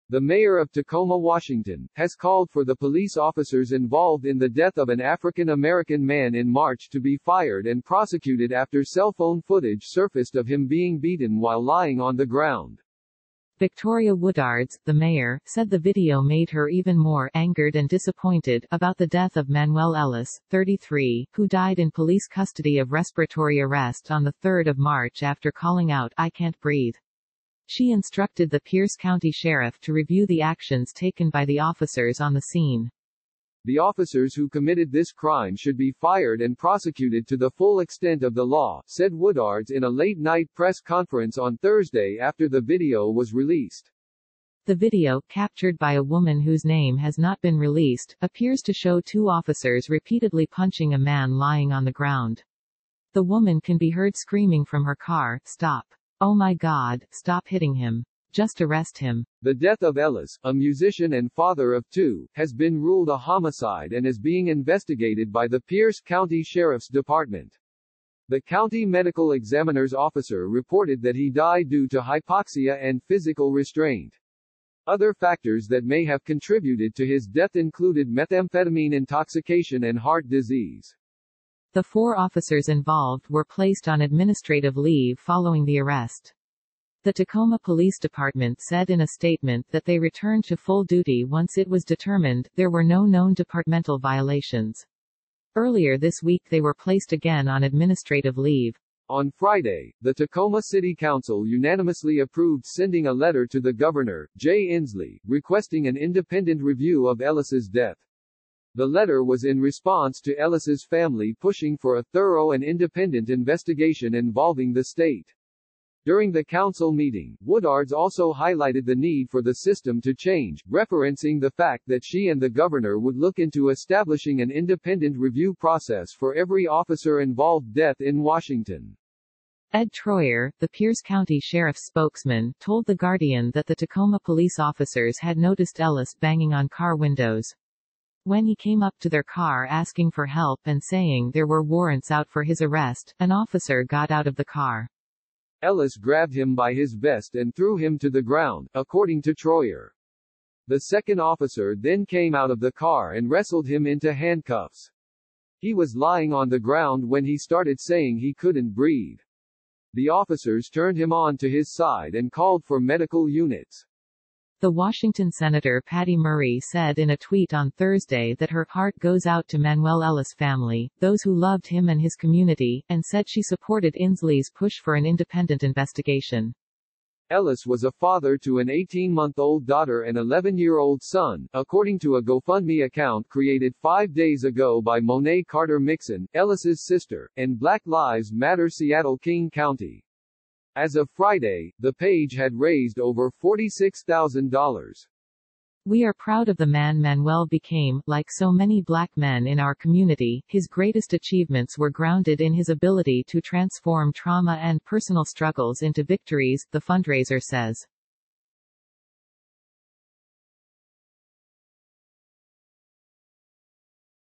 The mayor of Tacoma, Washington, has called for the police officers involved in the death of an African American man in March to be fired and prosecuted after cell phone footage surfaced of him being beaten while lying on the ground. Victoria Woodards, the mayor, said the video made her even more angered and disappointed about the death of Manuel Ellis, 33, who died in police custody of respiratory arrest on 3 March after calling out, "I can't breathe." She instructed the Pierce County Sheriff to review the actions taken by the officers on the scene. The officers who committed this crime should be fired and prosecuted to the full extent of the law, said Woodards in a late-night press conference on Thursday after the video was released. The video, captured by a woman whose name has not been released, appears to show two officers repeatedly punching a man lying on the ground. The woman can be heard screaming from her car, "Stop. Oh my God, stop hitting him. Just arrest him." The death of Ellis, a musician and father of two, has been ruled a homicide and is being investigated by the Pierce County Sheriff's Department. The county medical examiner's officer reported that he died due to hypoxia and physical restraint. Other factors that may have contributed to his death included methamphetamine intoxication and heart disease. The 4 officers involved were placed on administrative leave following the arrest. The Tacoma Police Department said in a statement that they returned to full duty once it was determined there were no known departmental violations. Earlier this week they were placed again on administrative leave. On Friday, the Tacoma City Council unanimously approved sending a letter to the governor, Jay Inslee, requesting an independent review of Ellis's death. The letter was in response to Ellis's family pushing for a thorough and independent investigation involving the state. During the council meeting, Woodards also highlighted the need for the system to change, referencing the fact that she and the governor would look into establishing an independent review process for every officer-involved death in Washington. Ed Troyer, the Pierce County Sheriff's spokesman, told The Guardian that the Tacoma police officers had noticed Ellis banging on car windows. When he came up to their car asking for help and saying there were warrants out for his arrest, an officer got out of the car. Ellis grabbed him by his vest and threw him to the ground, according to Troyer. The second officer then came out of the car and wrestled him into handcuffs. He was lying on the ground when he started saying he couldn't breathe. The officers turned him on to his side and called for medical units. The Washington Senator Patty Murray said in a tweet on Thursday that her heart goes out to Manuel Ellis' family, those who loved him and his community, and said she supported Inslee's push for an independent investigation. Ellis was a father to an 18-month-old daughter and 11-year-old son, according to a GoFundMe account created 5 days ago by Monet Carter Mixon, Ellis's sister, and Black Lives Matter Seattle King County. As of Friday, the page had raised over $46,000. "We are proud of the man Manuel became. Like so many black men in our community, his greatest achievements were grounded in his ability to transform trauma and personal struggles into victories," the fundraiser says.